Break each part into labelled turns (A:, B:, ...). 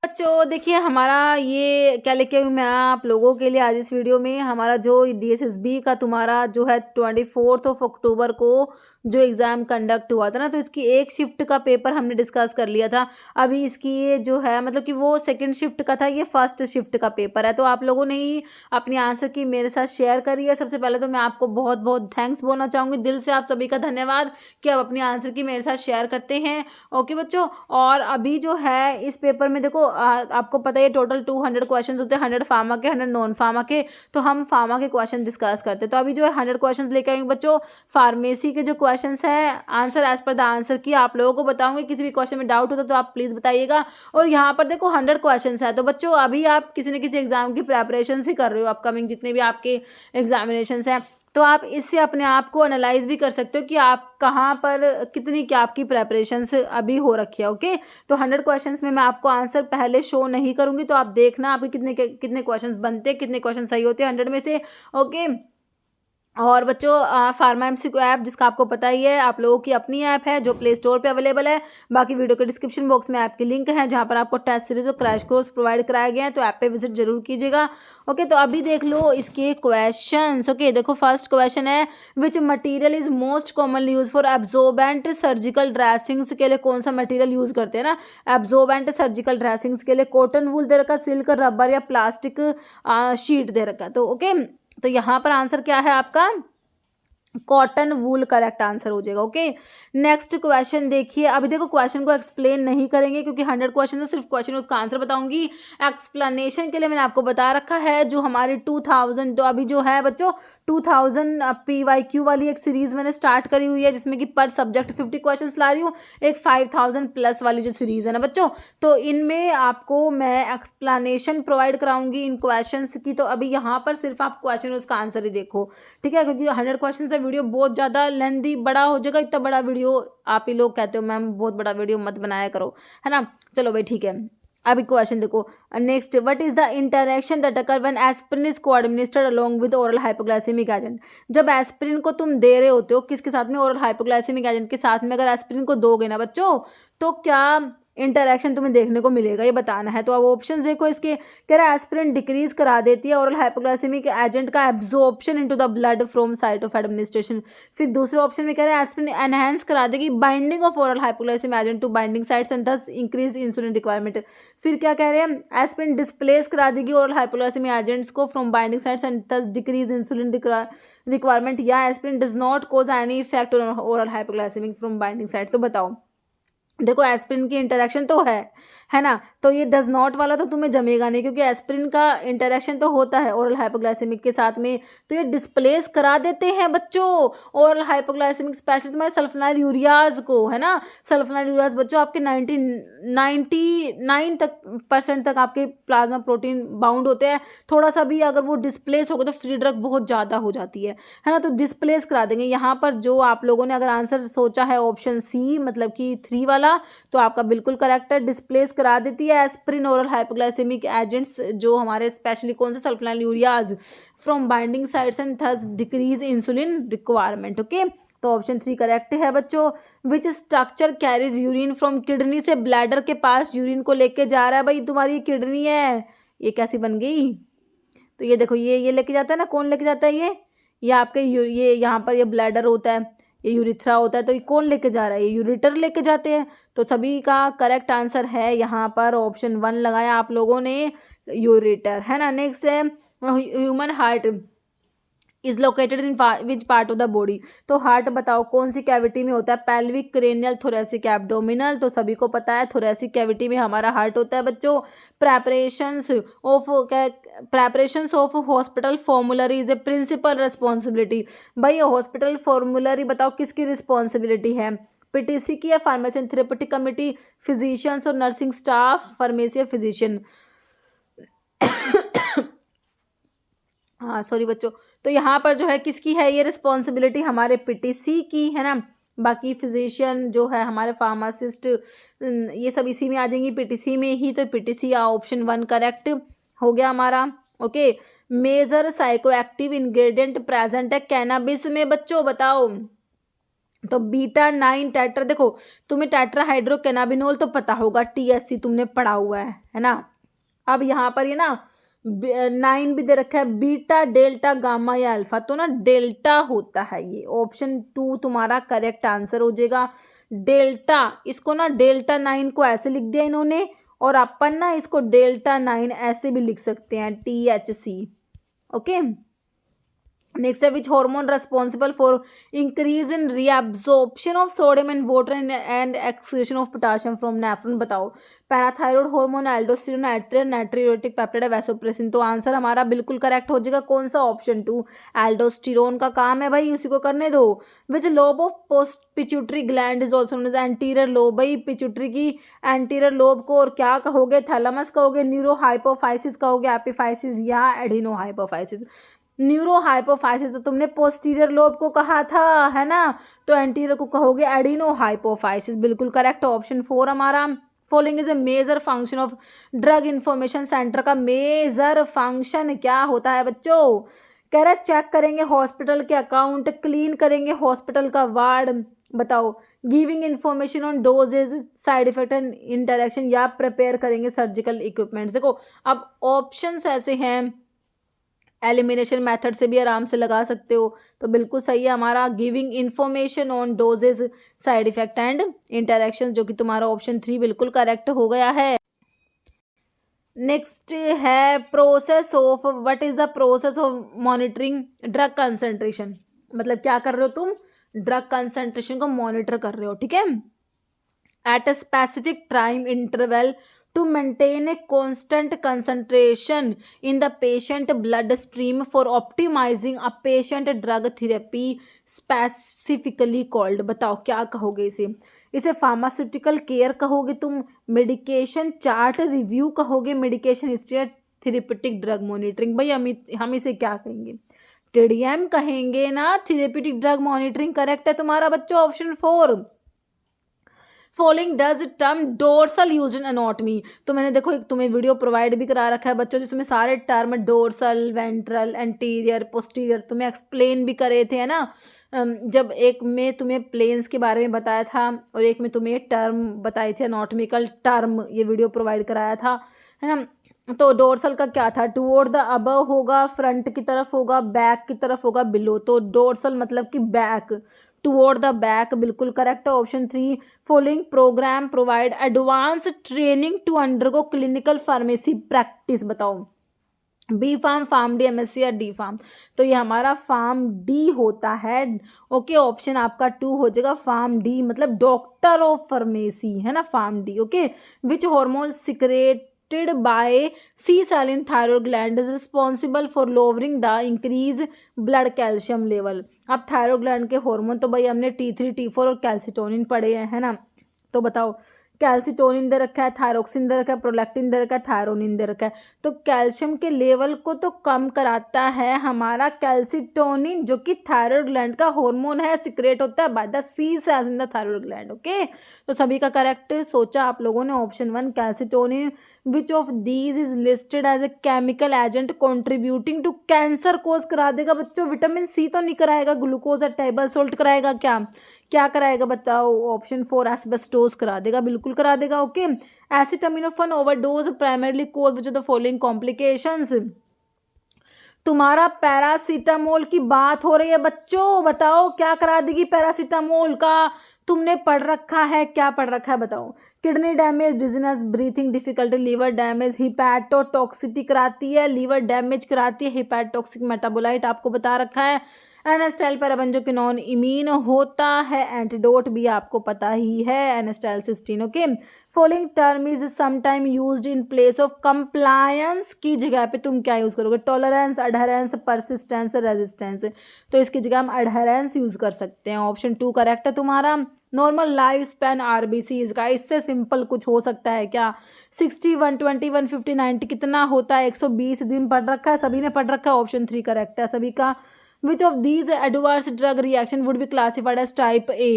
A: बच्चों देखिए हमारा ये क्या लेके आई हूँ मैं आप लोगों के लिए आज इस वीडियो में। हमारा जो डीएसएसबी का तुम्हारा जो है 24 अक्टूबर को जो एग्ज़ाम कंडक्ट हुआ था ना, तो इसकी एक शिफ्ट का पेपर हमने डिस्कस कर लिया था। अभी इसकी ये जो है मतलब कि वो सेकंड शिफ्ट का था, ये फर्स्ट शिफ्ट का पेपर है। तो आप लोगों ने ही अपनी आंसर की मेरे साथ शेयर करी है। सबसे पहले तो मैं आपको बहुत बहुत थैंक्स बोलना चाहूँगी, दिल से आप सभी का धन्यवाद कि आप अपनी आंसर की मेरे साथ शेयर करते हैं। ओके बच्चों, और अभी जो है इस पेपर में देखो आपको पता है टोटल 200 क्वेश्चन होते हैं, 100 फार्मा के 100 नॉन फार्मा के। तो हम फार्मा के क्वेश्चन डिस्कस करते हैं। तो अभी जो है 100 क्वेश्चन लेके आएंगे बच्चों। फार्मेसी के जो क्वेश्चंस है answer as per the answer की आप लोगों को बताऊंगी। किसी भी क्वेश्चन में डाउट होता तो आप प्लीज़ बताइएगा। और यहाँ पर देखो 100 क्वेश्चन है। तो बच्चों अभी आप किसी न किसी एग्जाम की प्रेपरेशन ही कर रहे हो, अपकमिंग जितने भी आपके एग्जामिनेशन हैं, तो आप इससे अपने आप को एनालाइज भी कर सकते हो कि आप कहाँ पर कितनी क्या आपकी प्रेपरेशन से अभी हो रखी है। ओके, तो 100 क्वेश्चंस में मैं आपको आंसर पहले शो नहीं करूंगी, तो आप देखना आपके कितने क्वेश्चंस बनते हैं, कितने क्वेश्चन सही होते हैं 100 में से। ओके, और बच्चों फार्मा एमसीक्यू ऐप जिसका आपको पता ही है, आप लोगों की अपनी ऐप है जो प्ले स्टोर पे अवेलेबल है। बाकी वीडियो के डिस्क्रिप्शन बॉक्स में ऐप की लिंक है जहां पर आपको टेस्ट सीरीज और क्रैश कोर्स प्रोवाइड कराया गया है, तो ऐप पे विजिट जरूर कीजिएगा। ओके, तो अभी देख लो इसके क्वेश्चंस। ओके देखो, फर्स्ट क्वेश्चन है विच material is most commonly use for absorbent surgical dressings. के लिए कौन सा मटीरियल यूज करते हैं ना एब्जॉर्बेंट सर्जिकल ड्रेसिंग्स के लिए? कॉटन वूल दे रखा, सिल्क, रबर या प्लास्टिक शीट दे रखा है। तो ओके, तो यहाँ पर आंसर क्या है आपका? कॉटन वूल करेक्ट आंसर हो जाएगा। ओके, नेक्स्ट क्वेश्चन देखिए। अभी देखो क्वेश्चन को एक्सप्लेन नहीं करेंगे क्योंकि 100 क्वेश्चन है, सिर्फ क्वेश्चन उसका आंसर बताऊंगी। एक्सप्लेनेशन के लिए मैंने आपको बता रखा है जो हमारी 2000 तो अभी जो है बच्चों 2000 PYQ वाली एक सीरीज मैंने स्टार्ट करी हुई है जिसमें कि पर सब्जेक्ट 50 क्वेश्चन ला रही हूँ। एक 5000 प्लस वाली जो सीरीज है ना बच्चों, तो इनमें आपको मैं एक्सप्लेनेशन प्रोवाइड कराऊंगी इन क्वेश्चन की। तो अभी यहाँ पर सिर्फ आप क्वेश्चन उसका आंसर ही देखो, ठीक है, क्योंकि 100 क्वेश्चन से वीडियो बहुत ज़्यादा लेंदी बड़ा हो जाएगा। इतना बड़ा वीडियो आप ही लोग कहते हो मैम बहुत बड़ा वीडियो मत बनाया करो, है ना। चलो भाई ठीक है, अभी क्वेश्चन देखो। Next, what is the interaction that occur when aspirin is co administered along with oral hypoglycaemic agent. जब एस्पिरिन को तुम दे रहे होते हो किसके साथ में? ओरल हाइपोग्लाइसेमिक एजेंट के साथ में। अगर एस्पिरिन को दोगे ना बच्चों तो क्या इंटरेक्शन तुम्हें देखने को मिलेगा, ये बताना है। तो अब ऑप्शन देखो इसके, कह रहा है एस्पिरिन डिक्रीज करा देती है ओरल हाइपोग्लाइसेमिक एजेंट का absorption into the blood from site of administration. फिर दूसरे ऑप्शन में कह रहा है एस्पिरिन एनहांस करा देगी binding of oral hypoglycaemic agent to binding sites and thus increase insulin requirement. फिर क्या कह रहे हैं? एस्पिरिन डिस्प्लेस करा देगी ओरल हाइपोग्लाइसेमिक एजेंट्स को from binding sites and thus decrease insulin requirement, या aspirin does not cause any effect on oral hypoglycaemic from binding site. तो बताओ, देखो एस्पिरिन की इंटरेक्शन तो है ना, तो ये डज नॉट वाला तो तुम्हें जमेगा नहीं क्योंकि एस्पिरिन का इंटरेक्शन तो होता है ओरल हाइपोग्लाइसेमिक के साथ में। तो ये डिस्प्लेस करा देते हैं बच्चों ओरल हाइपोग्लाइसेमिक, स्पेशली तुम्हारे सल्फोनाइल यूरियाज को, है ना। सल्फोनाइल यूरियाज बच्चों आपके 99% तक आपके प्लाज्मा प्रोटीन बाउंड होते हैं। थोड़ा सा भी अगर वो डिस्प्लेस होगा तो फ्री ड्रग बहुत ज़्यादा हो जाती है ना। तो डिस्प्लेस करा देंगे। यहाँ पर जो आप लोगों ने अगर आंसर सोचा है ऑप्शन सी मतलब कि 3 वाला, तो आपका बिल्कुल करेक्ट है। डिस्प्लेस करा देती है एस्पिरिन ओरल हाइपोग्लाइसेमिक एजेंट्स जो हमारे स्पेशली कौन से sulfonyl ureas from binding sites and thus decrease insulin requirement. Okay, तो ऑप्शन 3 करेक्ट है बच्चों। Which structure carries urine from kidney से ब्लैडर के पास यूरिन को लेके जा रहा है? भाई तुम्हारी किडनी है, ये कैसी बन गई? तो ये देखो, ये लेके जाता है ना, कौन लेके जाता है? ये आपके ये यहाँ पर ये ब्लैडर होता है, ये यूरिथ्रा होता है, तो ये कौन लेके जा रहा है? ये यूरिटर लेके जाते हैं। तो सभी का करेक्ट आंसर है यहाँ पर ऑप्शन 1 लगाया आप लोगों ने, यूरिटर, है ना। नेक्स्ट है human heart is located in which part of the body. तो हार्ट बताओ कौन सी कैविटी में होता है? Pelvic, cranial, thoracic, abdominal. तो सभी को पता है थोरेसिक कैविटी में हमारा हार्ट होता है बच्चों। Preparations of hospital formulary is a principal responsibility. भाई हॉस्पिटल फॉर्मूलरी बताओ किसकी रिस्पॉन्सिबिलिटी है? पीटीसी की या pharmacy and therapeutic committee, physicians और नर्सिंग स्टाफ, फार्मेसी या फिजिशियन। हाँ सॉरी बच्चों, तो यहाँ पर जो है किसकी है ये रिस्पॉन्सिबिलिटी? हमारे पीटीसी की, है ना। बाकी फिजिशियन जो है हमारे फार्मासिस्ट, ये सब इसी में आ जाएंगी पीटीसी में ही। तो पीटीसी ऑप्शन 1 करेक्ट हो गया हमारा। Okay, major psycho active ingredient present है कैनाबिस में बच्चों, बताओ तो बीटा 9 टेट्रा, देखो तुम्हें टेट्राहाइड्रोकैनाबिनोल तो पता होगा, THC तुमने पढ़ा हुआ है ना। अब यहाँ पर ये ना 9 भी दे रखा है, बीटा डेल्टा गामा या अल्फा, तो ना डेल्टा होता है ये। ऑप्शन 2 तुम्हारा करेक्ट आंसर हो जाएगा, डेल्टा। इसको ना डेल्टा 9 को ऐसे लिख दिया इन्होंने, और अपन ना इसको डेल्टा 9 ऐसे भी लिख सकते हैं, THC। ओके, नेक्स्ट है, which hormone responsible for increase in reabsorption of sodium and water and excretion of potassium from nephron, बताओ। Parathyroid hormone, aldosterone, atrial, natriuretic peptide, vasopressin. तो आंसर हमारा बिल्कुल करेक्ट हो जाएगा, कौन सा, ऑप्शन 2 एल्डोस्टेरोन का काम है भाई, उसी को करने दो। Which lobe of post pituitary gland is also known as anterior lobe, भाई पिट्यूटरी की एंटीरियर लोब को और क्या कहोगे, थैलेमस कहोगे, न्यूरो हाइपोफाइसिस कहोगे, एपिफाइसिस या एडिनो हाइपोफाइसिस। न्यूरो हाइपोफाइसिस तो तुमने पोस्टीरियर लोब को कहा था, है ना, तो एंटीरियर को कहोगे एडिनो हाइपोफाइसिस। बिल्कुल करेक्ट, ऑप्शन 4 हमारा। Following is a major function of drug information centre, का मेजर फंक्शन क्या होता है बच्चों? कह रहा चेक करेंगे हॉस्पिटल के अकाउंट, क्लीन करेंगे हॉस्पिटल का वार्ड, बताओ। Giving information on dosages, side effect and interaction, या प्रिपेयर करेंगे सर्जिकल इक्विपमेंट। देखो अब ऑप्शंस ऐसे हैं, एलिमिनेशन मेथड से भी आराम से लगा सकते हो, तो बिल्कुल सही है हमारा, giving information on dosages, side effect and interaction, जो कि तुम्हारा ऑप्शन 3 बिल्कुल करेक्ट हो गया है। नेक्स्ट है process of, what is the process of monitoring drug concentration, मतलब क्या कर रहे हो तुम, ड्रग कंसंट्रेशन को मॉनिटर कर रहे हो, ठीक है। At a specific time interval to maintain a constant concentration in the patient blood stream for optimizing a patient drug therapy specifically called, बताओ क्या कहोगे इसे फार्मास्यूटिकल केयर कहोगे तुम, मेडिकेशन चार्ट रिव्यू कहोगे, medication history, therapeutic drug monitoring. भाई हम इसे क्या कहेंगे, TDM कहेंगे ना, थेरेप्यूटिक ड्रग मॉनिटरिंग करेक्ट है तुम्हारा बच्चों, option 4। Following does term dorsal use in anatomy, तो मैंने देखो एक तुम्हें वीडियो प्रोवाइड भी करा रखा है बच्चों, जिसमें सारे term dorsal, ventral, anterior, posterior तुम्हें एक्सप्लेन भी करे थे, है ना। जब एक में तुम्हें प्लेन्स के बारे में बताया था और एक में तुम्हें टर्म बताए थे, एनाटॉमिकल टर्म, ये वीडियो प्रोवाइड कराया था, है ना। तो डोर्सल का क्या था, टुवर्ड द अबव होगा, फ्रंट की तरफ होगा, बैक की तरफ होगा, बिलो, तो डोर्सल मतलब कि बैक, टुवर्ड द बैक, बिल्कुल करेक्ट है, option 3। Following program provide advance training to undergo clinical pharmacy practice, बताओ। B pharm, pharm D, MSc या डी फार्म, तो ये हमारा फार्म डी होता है। ओके, ऑप्शन आपका 2 हो जाएगा, फार्म डी मतलब डॉक्टर ऑफ फार्मेसी, है ना, pharm D. Okay, which hormone secreted by C-saline thyroid gland is responsible for lowering the increase blood calcium level। अब थायरोइड ग्लैंड के हार्मोन तो भाई हमने T3, T4 और कैल्सिटोनिन पढ़े हैं, है ना, तो बताओ। कैल्सिटोनिन दे रखा है, थायरोक्सिन दे रखा है, प्रोलैक्टिन दे रखा है, थायरोनिन दे रखा है, तो कैल्शियम के लेवल को तो कम कराता है हमारा कैल्सिटोनिन, जो कि थायराइड ग्लैंड का हार्मोन है, सिक्रेट होता है by the C cells in the thyroid gland. Okay, तो सभी का करेक्ट सोचा आप लोगों ने, option 1 calcitonin. Which of these is listed as a chemical agent contributing to cancer cause करा देगा बच्चों, विटामिन C तो नहीं कराएगा, ग्लूकोज या टेबल सोल्ट कराएगा, क्या कराएगा बताओ, ऑप्शन 4 एस्बेस्टोस करा देगा, बिल्कुल करा देगा। Okay, acetaminophen overdose primarily cause which of the following complications, तुम्हारा पैरासीटामोल की बात हो रही है बच्चों, बताओ क्या करा देगी पैरासीटामोल का, तुमने पढ़ रखा है, क्या पढ़ रखा है बताओ। Kidney damage, dizziness, breathing difficulty, liver damage, hepatotoxicity कराती है, लीवर डैमेज कराती है, हिपैटोटॉक्सिक मेटाबोलाइट आपको बता रखा है, एनेस्टाइल पैराबेंजोक्विनोन इमीन होता है, एंटीडोट भी आपको पता ही है, एनेस्टाइल cysteine. Okay, following term is sometime used in place of compliance, की जगह पे तुम क्या यूज करोगे, टॉलरेंस, अडहेरेंस, परसिस्टेंस, रेजिस्टेंस, तो इसकी जगह हम अडहेरेंस यूज कर सकते हैं, ऑप्शन 2 करेक्ट है तुम्हारा। नॉर्मल लाइफ स्पैन RBCs का, इससे सिंपल कुछ हो सकता है क्या, 60, 120, 150, 90 कितना होता है, 120 दिन पढ़ रखा है, सभी ने पढ़ रखा है, ऑप्शन 3 करेक्ट है सभी का। Which of these adverse drug reaction would be classified as type A?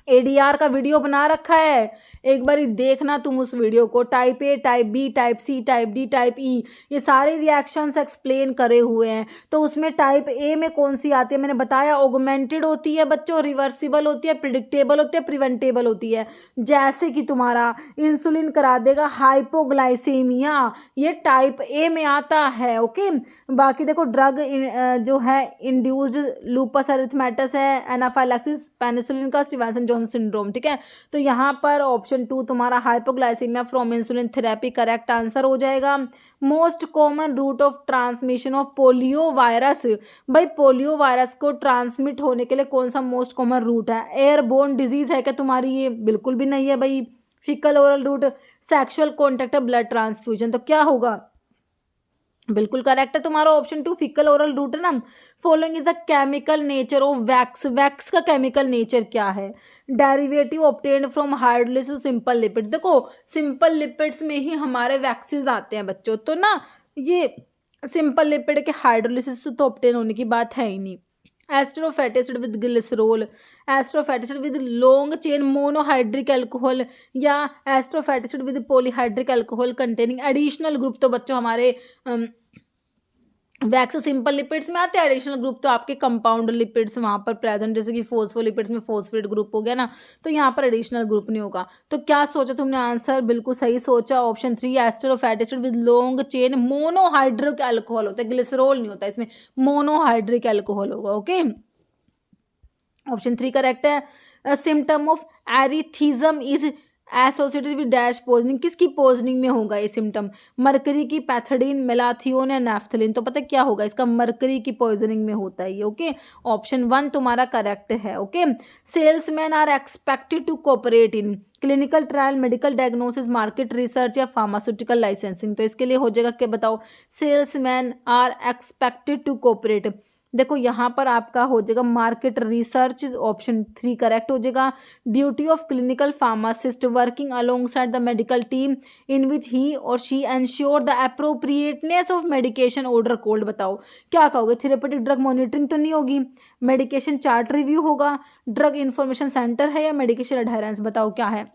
A: ADR का वीडियो बना रखा है, एक बार देखना तुम उस वीडियो को, type A, type B, type C, type D, type E, ये सारे रिएक्शंस एक्सप्लेन करे हुए हैं। तो उसमें टाइप ए में कौन सी आती है, मैंने बताया ऑगमेंटेड होती है बच्चों, रिवर्सिबल होती है, प्रिडिक्टेबल होती है, प्रिवेंटेबल होती है। जैसे कि तुम्हारा इंसुलिन करा देगा हाइपोग्लाइसीमिया, ये टाइप ए में आता है। ओके, बाकी देखो ड्रग जो है इंड्यूस्ड लूपस एरिथमेटस है, एनाफाइलैक्सिस, पेनिसिलिन का स्टीवेंसन जोन्स सिंड्रोम। ठीक है, तो यहाँ पर ऑप्शन 2 तुम्हारा hypoglycaemia from insulin therapy correct answer हो जाएगा। Most common route of transmission of polio virus, भाई पोलियो वायरस को ट्रांसमिट होने के लिए कौन सा मोस्ट कॉमन रूट है? एयरबोर्न डिजीज है क्या तुम्हारी? ये बिल्कुल भी नहीं है भाई। Faecal oral route, sexual contact, blood transfusion. तो क्या होगा? बिल्कुल करेक्ट है तुम्हारा ऑप्शन 2 फीकल ओरल रूट है ना। Following is the chemical nature of wax, wax का केमिकल नेचर क्या है? Derivative obtained from hydrolysis simple lipids. देखो सिंपल लिपिड्स में ही हमारे वैक्सीज आते हैं बच्चों, तो ना ये सिंपल लिपिड के हाइड्रोलिसिस तो ऑब्टेन होने की बात है ही नहीं। Esters of fatty acid with glycerol, esters of fatty acid with long chain monohydric alcohol, या esters of fatty acid with polyhydric alcohol containing additional group. तो बच्चों हमारे वैक्स सिंपल लिपिड्स में आते हैं, एडिशनल ग्रुप तो आपके कंपाउंड लिपिड्स वहाँ पर प्रेजेंट, जैसे कि फोस्फोलिपिड्स में फोस्फेट ग्रुप हो गया ना, तो यहाँ पर एडिशनल ग्रुप नहीं होगा। तो क्या सोचा तुमने? आंसर बिल्कुल सही सोचा, option 3 esters of fatty acid with long chain monohydric alcohol होता है, ग्लिसरॉल नहीं होता इसमें, मोनोहाइड्रिक अल्कोहल होगा। ओके, ऑप्शन 3 करेक्ट है। Symptom of erethism is associated with dash poisoning, किसकी पॉइजनिंग में होगा ये सिम्टम? मरकरी की, पैथडीन, मेलाथियोन या नैफ्थलीन। तो पता क्या होगा इसका? मरकरी की पॉइजनिंग में होता है ये। ओके, ऑप्शन 1 तुम्हारा करेक्ट है। Okay, salesman are expected to cooperate in clinical trial, medical diagnosis, market research या फार्मास्यूटिकल लाइसेंसिंग। तो इसके लिए हो जाएगा क्या बताओ? Salesman are expected to cooperate. देखो यहाँ पर आपका हो जाएगा मार्केट रिसर्च, ऑप्शन 3 करेक्ट हो जाएगा। Duty of clinical pharmacist working alongside the medical team in which he or she ensure the appropriateness of medication order code. बताओ क्या कहोगे? थेरेपेटिक ड्रग मॉनिटरिंग तो नहीं होगी, मेडिकेशन चार्ट रिव्यू होगा, drug information centre है, या मेडिकेशन एडहेरेंस? बताओ क्या है?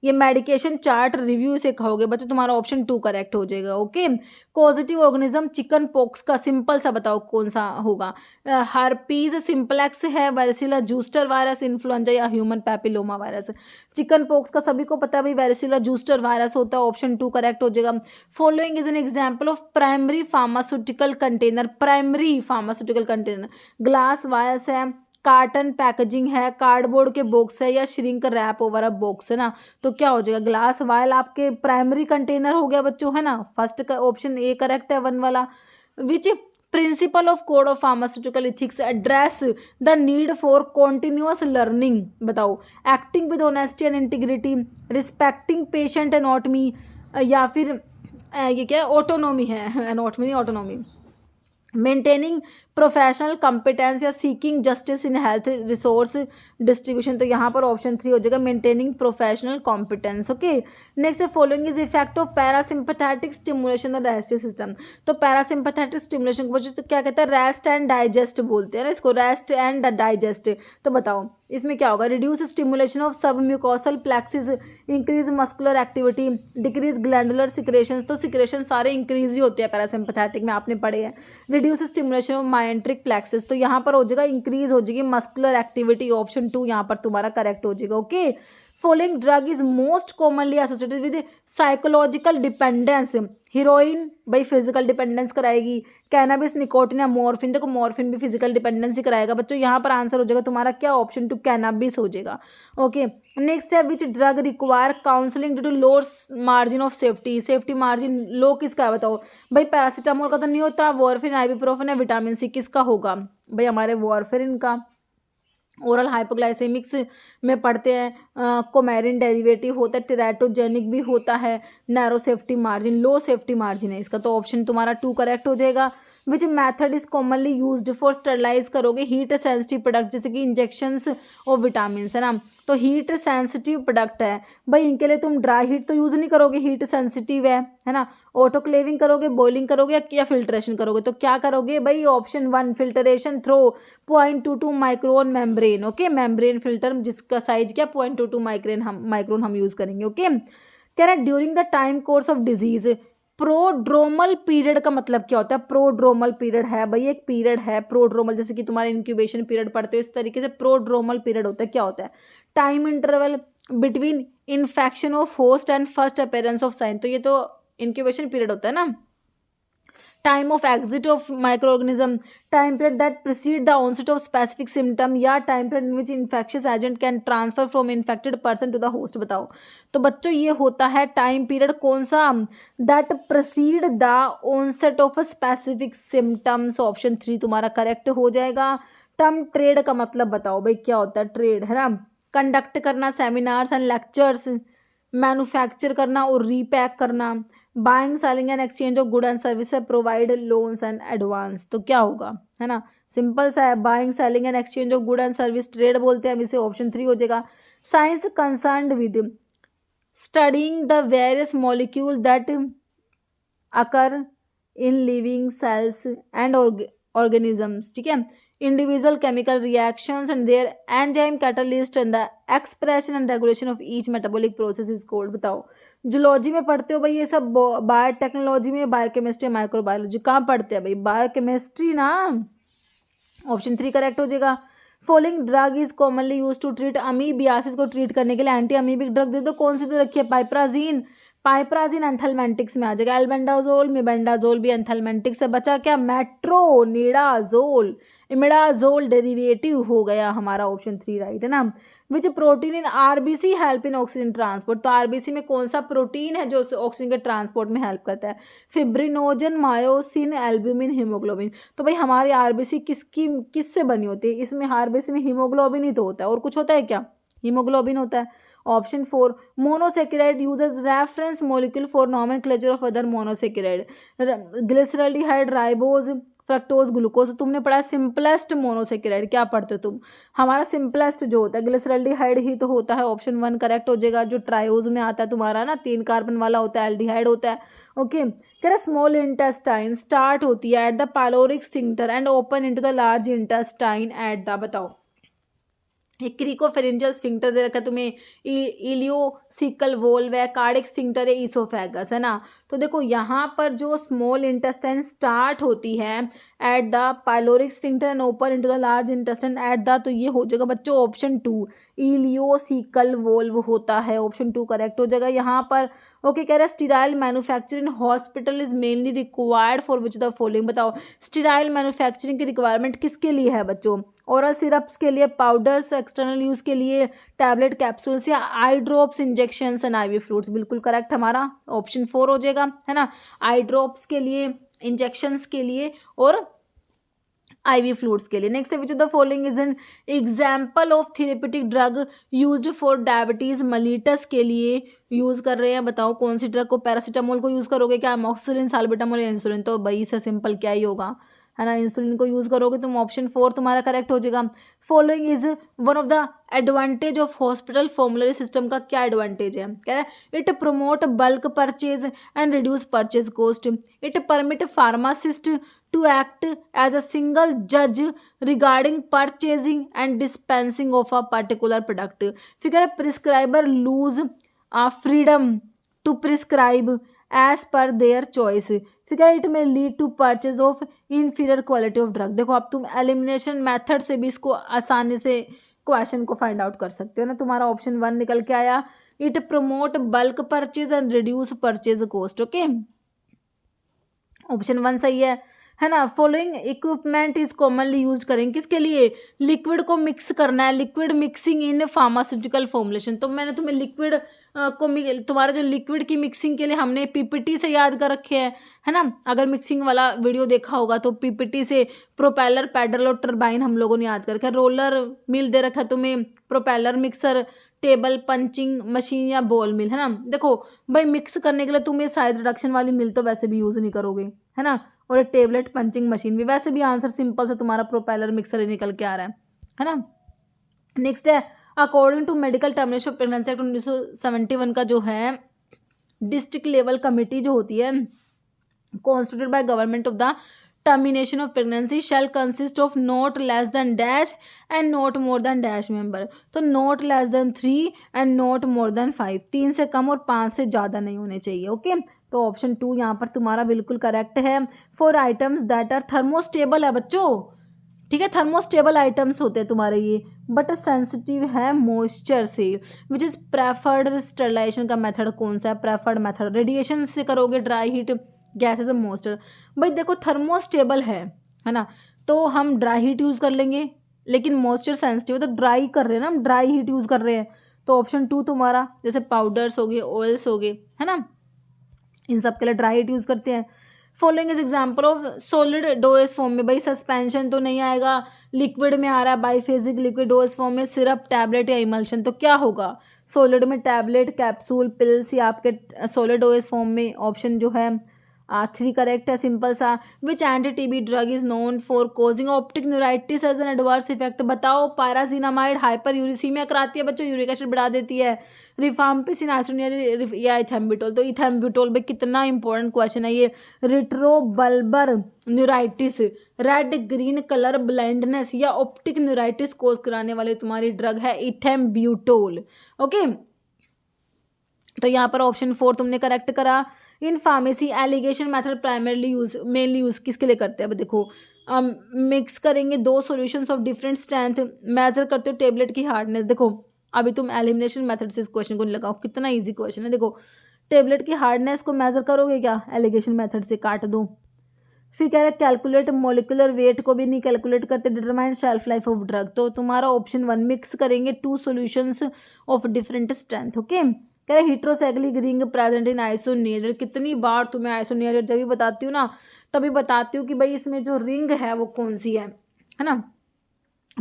A: ये मेडिकेशन चार्ट रिव्यू से कहोगे बच्चों, तुम्हारा ऑप्शन 2 करेक्ट हो जाएगा। Okay, positive organism chicken pox का सिंपल सा बताओ कौन सा होगा? हार्पीज सिंपलेक्स है, वेरिसिला जूस्टर वायरस, इन्फ्लुएंजा या human papilloma virus? Chicken pox का सभी को पता है भाई, वेरिसिला जूस्टर वायरस होता है, ऑप्शन 2 करेक्ट हो जाएगा। Following is an example of primary pharmaceutical container, primary pharmaceutical container glass vials है, कार्टन पैकेजिंग है, कार्डबोर्ड के बॉक्स है, या shrink wrap over a box है ना। तो क्या हो जाएगा? ग्लास वायल आपके प्राइमरी कंटेनर हो गया बच्चों, है ना। फर्स्ट का ऑप्शन ए करेक्ट है 1 वाला। Which principle of code of pharmaceutical ethics address the need for continuous learning? बताओ। Acting with honesty and integrity, respecting patient anatomy, या फिर ये क्या ऑटोनॉमी है, एनॉटमी नहीं ऑटोनॉमी, मेंटेनिंग प्रोफेशनल कॉम्पिटेंस, या seeking justice in health resource distribution? तो यहाँ पर ऑप्शन 3 हो जाएगा, maintaining professional competence. Okay, next है following is effect of parasympathetic stimulation of digestive system. तो पैरासिम्पैथेटिक स्टिमुलेशन को तो क्या कहते हैं? रेस्ट एंड डाइजेस्ट बोलते हैं ना इसको, रेस्ट एंड डाइजेस्ट। तो बताओ इसमें क्या होगा? रिड्यूस स्टिमुलेशन ऑफ सब mucosal plexus, increase muscular activity, decrease glandular secretions. तो सिक्रेशन सारे इंक्रीज ही होते हैं पैरासिम्पैथेटिक में, आपने पढ़े हैं। Reduce stimulation of myenteric plexus, तो यहाँ पर हो जाएगा इंक्रीज हो जाएगी मस्कुलर एक्टिविटी, ऑप्शन 2 यहाँ पर तुम्हारा करेक्ट हो जाएगा। Okay, following drug is most commonly associated with psychological dependence. Heroine भाई फिजिकल डिपेंडेंस कराएगी, कैनाबिस, निकोटिन या मॉर्फिन। देखो मॉर्फिन भी फिजिकल डिपेंडेंस ही कराएगा बच्चों, यहाँ पर आंसर हो जाएगा तुम्हारा क्या? ऑप्शन 2 कैनाबिस हो जाएगा। ओके, नेक्स्ट है which drug require counselling due to low margin of safety, safety margin low किसका है बताओ? भाई पैरासीटामोल का तो नहीं होता, वॉरफिन, आइबुप्रोफेन या विटामिन सी, किसका होगा भाई? हमारे वॉरफिन का। ओरल हाइपोग्लाइसेमिक्स में पढ़ते हैं, कोमेरिन डेरिवेटिव होता है, टेराटोजेनिक भी होता है, narrow safety margin, low safety margin है इसका। तो ऑप्शन तुम्हारा 2 करेक्ट हो जाएगा। Which method is commonly used for sterilise करोगे हीट सेंसिटिव प्रोडक्ट, जैसे कि इंजेक्शंस ऑफ विटामिन है ना। तो हीट सेंसिटिव प्रोडक्ट है भाई, इनके लिए तुम ड्राई हीट तो यूज़ नहीं करोगे, हीट सेंसिटिव है ना। ऑटोक्लेविंग करोगे, बॉइलिंग करोगे, या फिल्ट्रेशन करोगे? तो क्या करोगे भाई? Option 1 filtration through 0.22 micron membrane. Membrane, okay, membrane filter जिसका साइज क्या 0.22 माइक्रोन हम यूज़ करेंगे, ओके। कह रहा है during the time course of disease, prodromal period का मतलब क्या होता है? प्रोड्रोमल पीरियड है भाई, एक पीरियड है प्रोड्रोमल, जैसे कि तुम्हारे इंक्यूबेशन पीरियड पढ़ते हो इस तरीके से प्रोड्रोमल पीरियड होता है। क्या होता है? Time interval between infection of host and first appearance of sign, तो ये तो इंक्यूबेशन पीरियड होता है ना। Time of exit of micro organism, time period that precede the onset of specific symptom, या time period in which infectious agent can transfer from infected person to the host. बताओ। तो बच्चों ये होता है टाइम पीरियड कौन सा? That precede the onset of a specific symptoms, option 3 तुम्हारा करेक्ट हो जाएगा। टर्म ट्रेड का मतलब बताओ भाई क्या होता है? ट्रेड है ना, कंडक्ट करना सेमिनार्स एंड लेक्चर्स, मैन्युफैक्चर करना और रीपैक करना, buying selling and exchange of good and service, provide loans and advance. तो क्या होगा? है ना, सिंपल सा है, buying selling and exchange of good and service trade बोलते हैं, इसे ऑप्शन 3 हो जाएगा। Science concerned with studying the various molecule that occur in living cells and organisms, ठीक है, individual chemical reactions and their enzyme catalyst and the expression and regulation of each metabolic process is called। बताओ। Zoology में पढ़ते हो भाई ये सब, biotechnology में बायोकेमिस्ट्री माइक्रोबायोलॉजी कहाँ पढ़ते हैं भाई? बायोकेमिस्ट्री ना, ऑप्शन 3 करेक्ट हो जाएगा। Following drug is commonly use to treat amoebiasis, को ट्रीट करने के लिए एंटी अमीबिक ड्रग दे दो, कौन सी दे रखी है? पाइप्राजीन, पाइप्राजीन एंथलमेंटिक्स में आ जाएगा। एल्बेंडाजोल, मिबेंडाजोल भी एंथलमेंटिक्स से। बचा क्या? मेट्रोनिडाजोल, इमिडाजोल डेरिवेटिव हो गया हमारा, ऑप्शन 3 राइट है ना। विच protein in RBC help in oxygen transport, तो आरबीसी में कौन सा प्रोटीन है जो ऑक्सीजन के ट्रांसपोर्ट में हेल्प करता है? Fibrinogen, myosin, albumin, haemoglobin. तो भाई हमारी आरबीसी किससे बनी होती है? इसमें आरबीसी में हीमोग्लोबिन ही तो होता है, और कुछ होता है क्या? हीमोग्लोबिन होता है। Option 4 monosaccharide uses reference molecule for nomenclature of other monosaccharide, glyceraldehyde, ribose, fructose, glucose. तुमने पढ़ा सिंपलेस्ट मोनोसेकेराइड, क्या पढ़ते हो तुम? हमारा सिंपलेस्ट जो होता है ग्लिसरल्डिहाइड ही तो होता है, ऑप्शन 1 करेक्ट हो जाएगा। जो ट्रायोज में आता है तुम्हारा ना, 3 कार्बन वाला होता है, एल्डिहाइड होता है, ओके। कह रहा स्मॉल इंटेस्टाइन स्टार्ट होती है at the pyloric sphincter and open into the large intestine at the, बताओ। एक क्रिकोफेरेंजियल स्फिंक्टर दे रखा है तुम्हें, इलियोसिकल वोल्व है, कार्डिक स्फिंक्टर है, ईसोफेगस है ना। तो देखो यहाँ पर जो स्मॉल इंटेस्टाइन स्टार्ट होती है at the pyloric sphincter and open into the large intestine at the, तो ये हो जाएगा बच्चों ऑप्शन 2 इलियोसिकल वोल्व होता है, ऑप्शन 2 करेक्ट हो जाएगा यहाँ पर, ओके। कह रहा है sterile manufacturing in hospital is mainly required for which the following. बताओ स्टीराइल मैन्युफैक्चरिंग की रिक्वायरमेंट किसके लिए है बच्चों? ओरल सिरप्स के लिए, पाउडर्स एक्सटर्नल यूज के लिए, टैबलेट कैप्सूल्स, या eye drops, injections and ivy fluids. बिल्कुल करेक्ट हमारा ऑप्शन 4 हो जाएगा, है ना। आई ड्रॉप्स के लिए, इंजेक्शंस के लिए और आईवी फ्लूइड्स के लिए। Next, which of the following is an example of therapeutic drug used for diabetes mellitus के लिए यूज कर रहे हैं? बताओ कौन सी ड्रग को? पैरासीटामोल को यूज करोगे क्या? अमोक्सिलिन, साल्बुटामोल या इंसुलिन? तो भाई से सिंपल क्या ही होगा, है ना, इंसुलिन को यूज करोगे तुम, ऑप्शन 4 तुम्हारा करेक्ट हो जाएगा। Following is one of the advantage of hospital formulary system का क्या एडवांटेज है? कह रहा है it promote bulk purchase and reduce purchase cost, it permit pharmacist to act as a single judge regarding purchasing and dispensing of a particular product। फिर prescriber lose freedom to prescribe as per their choice। फिर it may lead to purchase of inferior quality of drug। देखो अब तुम elimination method से भी इसको आसानी से क्वेश्चन को फाइंड आउट कर सकते हो ना। तुम्हारा ऑप्शन 1 निकल के आया, it promote bulk purchase and reduce purchase cost, okay, option 1 सही है ना। Following equipment is commonly use करेंगे किसके लिए? लिक्विड को मिक्स करना है, liquid mixing in pharmaceutical formulation. तो मैंने तुम्हें लिक्विड को तुम्हारा जो लिक्विड की मिक्सिंग के लिए हमने पीपीटी से याद कर रखे हैं, है ना। अगर मिक्सिंग वाला वीडियो देखा होगा तो पीपीटी से प्रोपेलर, पैडल और टरबाइन हम लोगों ने याद कर रखा है। रोलर मिल दे रखा है तुम्हें, propeller mixer, table punching machine या बॉल मिल, है ना। देखो भाई मिक्स करने के लिए तुम्हें साइज रिडक्शन वाली मिल तो वैसे भी यूज़ नहीं करोगे, है ना, और एक टेबलेट पंचिंग मशीन भी। वैसे भी आंसर सिंपल से तुम्हारा प्रोपेलर मिक्सर ही निकल के आ रहा है ना। नेक्स्ट है according to medical termination of pregnancy act 1971 का जो है डिस्ट्रिक्ट लेवल कमेटी जो होती है constituted by government of the termination of pregnancy shall consist of not less than dash and not more than dash member. तो not less than 3 and not more than 5, 3 से कम और 5 से ज़्यादा नहीं होने चाहिए। ओके, तो ऑप्शन 2 यहाँ पर तुम्हारा बिल्कुल करेक्ट है। For items that are thermostable है बच्चों, ठीक है, थर्मोस्टेबल आइटम्स होते हैं तुम्हारे ये, बट सेंसिटिव है मॉइस्चर से, विच इज़ प्रेफर्ड स्टरलाइजेशन का मेथड कौन सा है? प्रेफर्ड मेथड रेडिएशन से करोगे, ड्राई हीट, गैसेज और मॉइस्चर। भाई देखो थर्मोस्टेबल है ना, तो हम ड्राई हीट यूज़ कर लेंगे, लेकिन मॉइस्चर सेंसिटिव है तो ड्राई कर रहे हैं ना, हम ड्राई हीट यूज़ कर रहे हैं। तो ऑप्शन 2 तुम्हारा, जैसे पाउडर्स हो गए, ऑयल्स हो गए, है ना, इन सब के लिए ड्राई हीट यूज़ करते हैं। Following is example of solid dosage form में, भाई सस्पेंशन तो नहीं आएगा, लिक्विड में आ रहा है, बाईफेजिक लिक्विड डोएस फॉर्म में, सिरप, टैबलेट या इमल्शन, तो क्या होगा? सॉलिड में टैबलेट, कैप्सूल, पिल्स, या आपके सॉलिड डोएस फॉर्म में ऑप्शन जो है 3 करेक्ट है, सिंपल सा। Which anti TB drug is known for causing optic neuritis as an adverse effect? बताओ। पायरासिनामाइड हाइपर यूरिसीमिया कराती है बच्चों, यूरिक एसिड बढ़ा देती है। रिफाम्पिसिन, आइसोनिया या इथेम्बुटोल? तो इथेम्बुटोल भाई कितना इंपॉर्टेंट क्वेश्चन है ये। Retrobulbar neuritis, red green colour blindness या ऑप्टिक न्यूराइटिस कोज कराने वाली तुम्हारी ड्रग है इथेम्ब्यूटोल। ओके, तो यहाँ पर ऑप्शन 4 तुमने करेक्ट करा। In pharmacy alligation method primarily mainly use किसके लिए करते हैं? अब देखो, मिक्स करेंगे 2 solutions of different strength, measure करते हो टेबलेट की हार्डनेस। देखो अभी तुम एलिमिनेशन मेथड से इस क्वेश्चन को नहीं लगाओ, कितना इजी क्वेश्चन है। देखो टेबलेट की हार्डनेस को मेजर करोगे क्या? एलिगेशन मेथड से काट दो। फिर कह रहे कैलकुलेट मोलिकुलर वेट को भी नहीं कैलकुलेट करते, determine shelf life of drug. तो तुम्हारा ऑप्शन 1 मिक्स करेंगे 2 solutions of different strength. Okay, कह रहे हीट्रोसाइक्लिक रिंग प्रेजेंट इन आइसोनियरेट। कितनी बार तुम्हें आइसोनियरेट जब भी बताती हूँ ना, तभी बताती हूँ कि भाई इसमें जो रिंग है वो कौन सी है ना,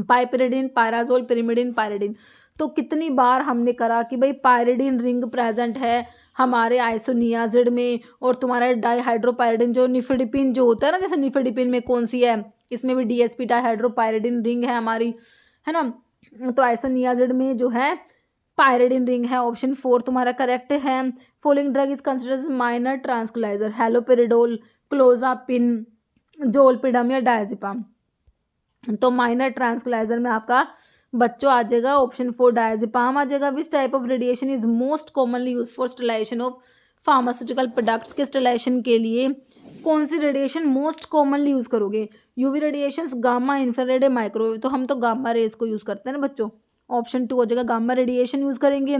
A: पाइपेरिडिन, पायराजोल, पिरिमिडिन, पायरिडिन। तो कितनी बार हमने करा कि भाई पायरिडिन रिंग प्रेजेंट है हमारे आइसोनियाजिड में, और तुम्हारा डाईहाइड्रोपायरिडिन जो निफेडिपिन जो होता है ना, जैसे निफेडिपिन में कौन सी है, इसमें भी डीएसपी डाईहाइड्रोपायरिडिन रिंग है हमारी, है ना। तो आइसोनियाजिड में जो है पायरिडिन रिंग है। ऑप्शन 4 तुम्हारा करेक्ट है। Following drug is considered minor tranquilizer, haloperidol, clozapine, zolpidem या डायजिपाम? तो माइनर ट्रांसक्युलाइजर में आपका बच्चों आ जाएगा ऑप्शन 4 डायजिपाम आ जाएगा। Which type of radiation is most commonly use for sterilisation of pharmaceutical products? के स्टेलाइजेशन के लिए कौन सी रेडिएशन मोस्ट कॉमनली यूज करोगे? UV radiation, gamma, infrared, microwave? तो हम तो गामा रेज को यूज करते हैं ना बच्चों, ऑप्शन 2 हो जाएगा, गामा रेडिएशन यूज करेंगे।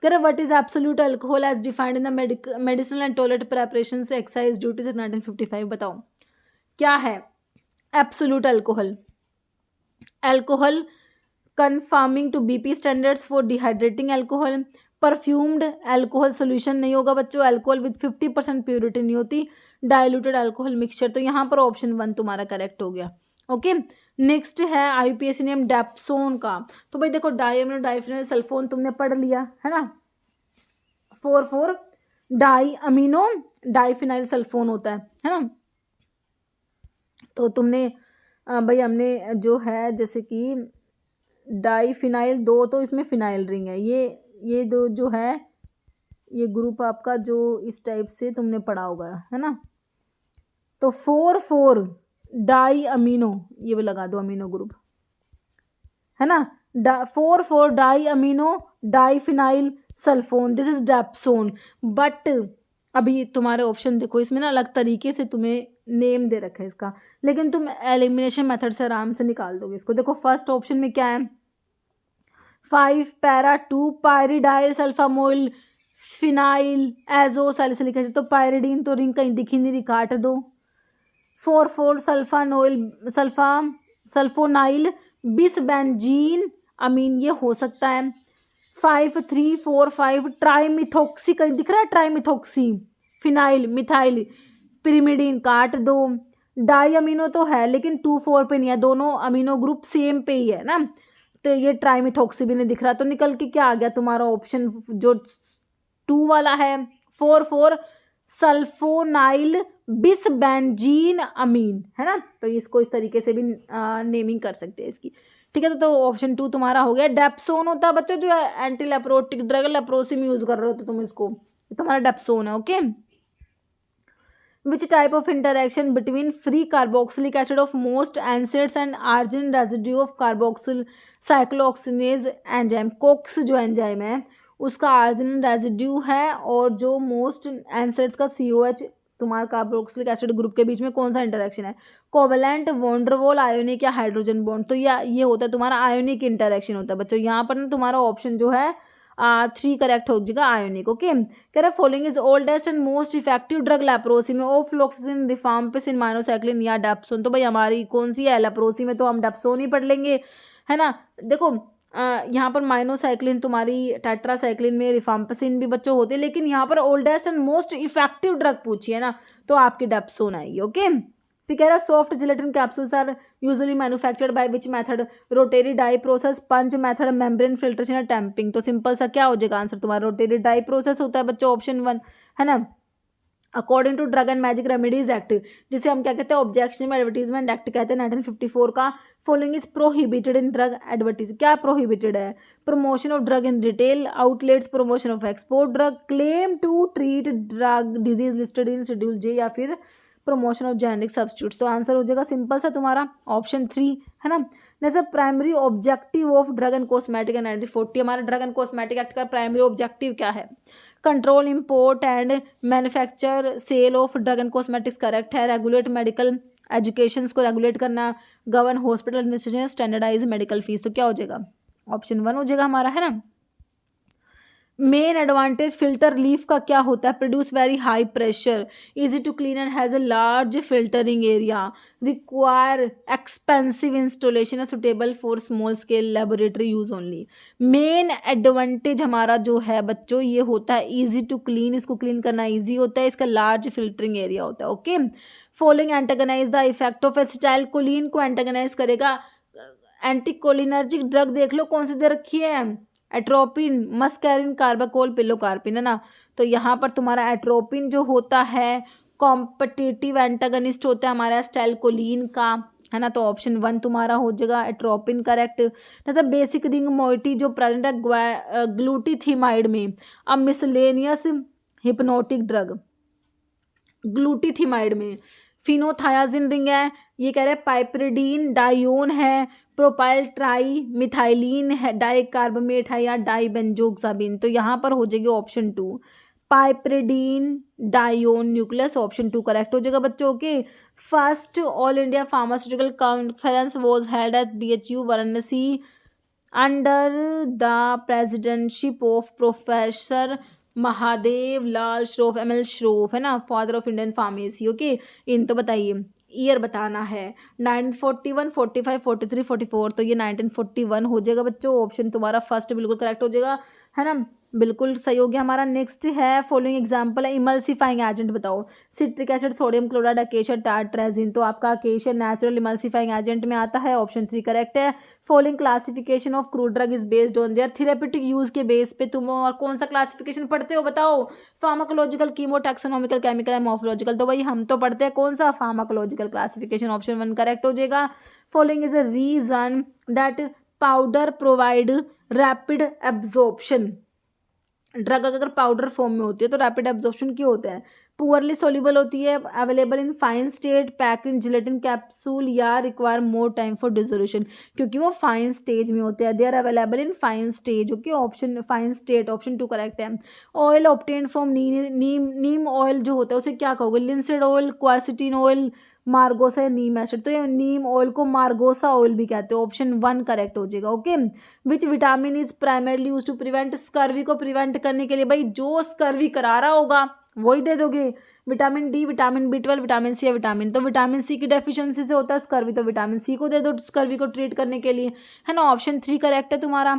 A: करें what is absolute alcohol as defined in the medicinal and toilet preparation से एक्साइज ड्यूटीज 1955? बताओ क्या है absolute alcohol? Alcohol conforming to BP standards for dehydrating alcohol, perfumed alcohol solution नहीं होगा बच्चों, अल्कोहल विद 50% प्योरिटी नहीं होती, डाइल्यूटेड अल्कोहल मिक्सचर। तो यहाँ पर ऑप्शन 1 तुम्हारा करेक्ट हो गया। ओके, नेक्स्ट है आईयूपीएसी नेम डेप्सोन का। तो भाई देखो डाइअमीनो डाइफिनाइल सल्फोन तुमने पढ़ लिया है ना, 4,4 डाइअमीनो डाइफिनाइल सल्फोन होता है ना। तो तुमने भाई हमने जो है जैसे कि डाइफिनाइल 2, तो इसमें फिनाइल रिंग है, ये दो जो है ये ग्रुप आपका जो इस टाइप से तुमने पढ़ा होगा है ना। तो 4,4 डाई अमीनो, ये भी लगा दो अमीनो ग्रुप है ना, 4,4 di amino diphenyl sulphone, this is dapsone. But अभी तुम्हारे ऑप्शन देखो, इसमें ना अलग तरीके से तुम्हें नेम दे रखा है इसका, लेकिन तुम एलिमिनेशन मेथड से आराम से निकाल दोगे इसको। देखो फर्स्ट ऑप्शन में क्या है, 5 para 2 pyridyl sulfamoyl phenyl azo salicylic acid. तो पायरिडीन तो रिंग कहीं दिखी नहीं रही, काट दो। 4,4 सल्फोनाइल बिसबेंजीन अमीन, ये हो सकता है। 5,3,4,5 ट्राईमिथोक्सी, कहीं दिख रहा है ट्राईमिथोक्सी फिनाइल मिथाइल पिरिमिडीन, काट दो। डाई अमीनो तो है लेकिन 2,4 पे नहीं है, दोनों अमीनो ग्रुप सेम पे ही है ना, तो ये ट्राईमिथोक्सी भी नहीं दिख रहा। तो निकल के क्या आ गया तुम्हारा ऑप्शन जो 2 वाला है, 4,4 सल्फोनाइल बिसबेंजीन अमीन, है ना। तो इसको इस तरीके से भी नेमिंग कर सकते हैं इसकी, ठीक है। तो ऑप्शन 2 तुम्हारा हो गया। डेप्सोन होता है बच्चों जो है एंटी लेप्रोटिक ड्रग, लेप्रोसी में यूज कर रहे हो तो तुम इसको, तुम्हारा डेप्सोन है। Okay, Which type of interaction between free carboxylic acid of most NSAIDs and arginine residue of carboxyl cyclooxygenase enzyme? Cokes जो एंजाइम है उसका आर्जिनिन रेजिड्यू है और जो मोस्ट NSAIDs का COH तुम्हारा कार्बोक्सिलिक एसिड ग्रुप के बीच में कौन सा इंटरेक्शन है? कोवेलेंट, वॉन्डरवॉल, आयोनिक या हाइड्रोजन बॉन्ड? तो ये होता है तुम्हारा आयोनिक इंटरेक्शन होता है बच्चों। यहाँ पर ना तुम्हारा ऑप्शन जो है 3 करेक्ट हो जाएगा, आयोनिक। ओके, कह रहा following is oldest and most effective drug leprosy में? ओफ्लोक्सिसिन, रिफाम्पिसिन, माइनोसाइक्लिन या डेप्सोन? तो भाई हमारी कौन सी है? लेप्रोसी में तो हम डेप्सोन ही पढ़ लेंगे, है ना। देखो यहाँ पर माइनोसाइक्लिन तुम्हारी, टेट्रासाइक्लिन में रिफाम्पिसिन भी बच्चों होते हैं, लेकिन यहाँ पर oldest and most effective drug पूछी है ना, तो आपकी डेप्सोन आएगी। ओके, फिर कह रहा soft gelatin capsules are usually manufactured by which method? Rotary die process, punch method, membrane filtration या टैंपिंग? तो सिंपल सा क्या हो जाएगा आंसर तुम्हारा? रोटेरी डाई प्रोसेस होता है बच्चों, ऑप्शन 1, है ना। According to drug and magic remedies act, जिसे हम क्या कहते हैं? ऑब्जेक्शन एडवर्टीजमेंट एक्ट कहते हैं 1954 का। Following is prohibited in drug advertise? क्या प्रोहिबिटेड है? Promotion of drug in retail outlets, promotion of export drug, claim to treat drug disease listed in schedule J, या फिर प्रमोशन ऑफ जेनेरिक सब्स्टिट्यूट्स? तो answer हो जाएगा simple सा तुम्हारा option 3, है ना। जैसे primary objective of drug and cosmetic 1940, हमारा ड्रग एंड कॉस्मेटिक एक्ट का प्राइमरी ऑब्जेक्टिव क्या है? Control import and manufacture sale of drug and cosmetics, correct है। रेगुलेट मेडिकल एजुकेशन को रेगुलेट करना, govern hospital administration, standardise medical fees? तो क्या हो जाएगा? ऑप्शन 1 हो जाएगा हमारा, है ना। मेन एडवांटेज फिल्टर लीफ का क्या होता है? Produce very high pressure, easy to clean and has a large filtering area, require expensive installation, suitable for small scale laboratory use only. Main advantage हमारा जो है बच्चों ये होता है इजी टू क्लीन, इसको क्लीन करना इजी होता है, इसका लार्ज फिल्टरिंग एरिया होता है। Okay, following antagonize the effect of acetylcholine को एंटागनाइज करेगा। एंटीकोलिनर्जिक ड्रग देख लो कौन सी दे रखी है? एट्रोपिन, मस्कैरिन, कार्बाकोल, पिलोकार्पिन, है ना। तो यहाँ पर तुम्हारा एट्रोपिन जो होता है कॉम्पिटिटिव एंटागनिस्ट होता है हमारा एसिटाइलकोलिन का, है ना। तो ऑप्शन 1 तुम्हारा हो जाएगा एट्रोपिन, करेक्ट। जैसे बेसिक रिंग मोइटी जो प्रेजेंट है ग्लूटीथिमाइड में, अब मिसलेनियस हिप्नोटिक ड्रग ग्लूटीथिमाइड में, फिनोथायाजिन रिंग है, ये कह रहे हैं पाइपरिडीन, डायोन है, प्रोपाइल ट्राई मिथाइलिन है, डाइकार्बमेट है या डाइबेंजोक्साबिन? तो यहाँ पर हो जाएगी option 2 piperidine dione nucleus, option 2 correct हो जाएगा बच्चों। के first all India pharmaceutical conference was held at BHU Varanasi under the presidentship of professor Mahadev Lal Shroff, ML Shroff, है ना, father of Indian pharmacy. Okay, in तो बताइए ईयर बताना है 1941, 45, 43, 44? तो ये 1941 हो जाएगा बच्चों, ऑप्शन तुम्हारा फर्स्ट बिल्कुल करेक्ट हो जाएगा, है ना, बिल्कुल सही हो गया हमारा। नेक्स्ट है फॉलोइंग एग्जांपल है इमल्सिफाइंग एजेंट, बताओ। Citric acid, sodium chloride, acacia, tartrazine? तो आपका अकेशिया नेचुरल इमल्सिफाइंग एजेंट में आता है, ऑप्शन 3 करेक्ट है। Following classification of crude drug is based on their therapeutic use के बेस पे तुम और कौन सा क्लासिफिकेशन पढ़ते हो बताओ? फार्माकोलॉजिकल, कीमो, टैक्सोनॉमिकल, केमिकल या मॉर्फोलॉजिकल? तो भाई हम तो पढ़ते हैं कौन सा? फार्माकोलॉजिकल क्लासिफिकेशन, ऑप्शन 1 करेक्ट हो जाएगा। Following is a reason that powder provide rapid absorption, drug अगर पाउडर फॉर्म में होती है तो रैपिड एब्जॉर्प्शन क्यों होता है? पुअरली सोल्यूबल होती है, available in fine state, pack in gelatin capsule, या require more time for dissolution? क्योंकि वो फाइन स्टेज में होते हैं, they are available in fine stage. Okay, option fine state, option 2 correct है। Oil obtain from neem oil जो होता है उसे क्या कहोगे? Linseed oil, quercetin oil, margosa या नीम एसिड? तो ये नीम ऑयल को मार्गोसा ऑयल भी कहते हैं, ऑप्शन 1 करेक्ट हो जाएगा। Okay, which vitamin is primarily use to prevent scurvy? को प्रिवेंट करने के लिए भाई जो स्कर्वी करा रहा होगा वही दे दोगे। Vitamin D, vitamin B12, vitamin C या विटामिन? तो विटामिन सी की डेफिशिएंसी से होता है स्कर्वी, तो विटामिन सी को दे दो स्कर्वी को ट्रीट करने के लिए, है ना, ऑप्शन 3 करेक्ट है तुम्हारा।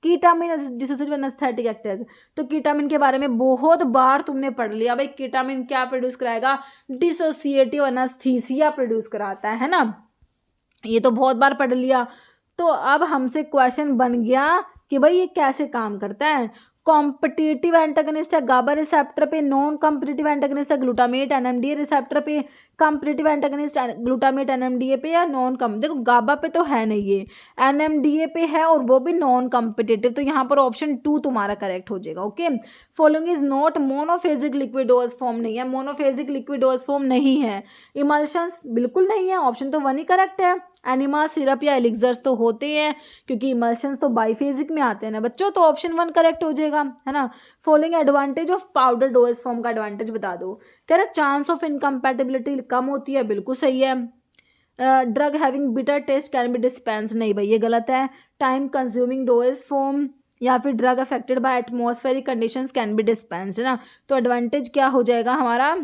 A: कीटामिन डिसोसिएटिव एनेस्थेटिक एक्ट है, तो कीटामिन के बारे में बहुत बार तुमने पढ़ लिया भाई। कीटामिन क्या प्रोड्यूस कराएगा? डिसोसिएटिव एनेस्थीसिया प्रोड्यूस कराता है ना, ये तो बहुत बार पढ़ लिया। तो अब हमसे क्वेश्चन बन गया कि भाई ये कैसे काम करता है। कॉम्पिटिटिव एंटागनिस्ट है गाबा रिसेप्टर पे, नॉन कॉम्पिटिटिव एंटागनिस्ट है ग्लूटामेट एनएमडीए रिसेप्टर पे, कॉम्पिटिटिव एंटागनिस्ट ग्लूटामेट एनएमडीए पे या नॉन कम, देखो गाबा पे तो है नहीं, ये एनएमडीए पे है और वो भी नॉन कॉम्पिटिटिव, तो यहाँ पर ऑप्शन 2 तुम्हारा करेक्ट हो जाएगा। Okay, following is not monophasic liquids form नहीं है, मोनोफेजिक लिक्विडोज फॉर्म नहीं है। इमल्शंस बिल्कुल नहीं है, ऑप्शन तो 1 ही करेक्ट है। एनिमा सिरप या एलिक्सर्स तो होते हैं क्योंकि इमल्शंस तो बाइफेजिक में आते हैं ना बच्चों, तो ऑप्शन 1 करेक्ट हो जाएगा, है ना। Following advantage of powder dose form का एडवांटेज बता दो। कह रहे चांस ऑफ इनकम्पैटिबिलिटी कम होती है, बिल्कुल सही है। Drug having bitter taste can be dispense, नहीं भाई ये गलत है। टाइम कंज्यूमिंग डोज फॉर्म या फिर drug affected by atmospheric conditions can be dispense, है ना। तो एडवांटेज क्या हो जाएगा हमारा,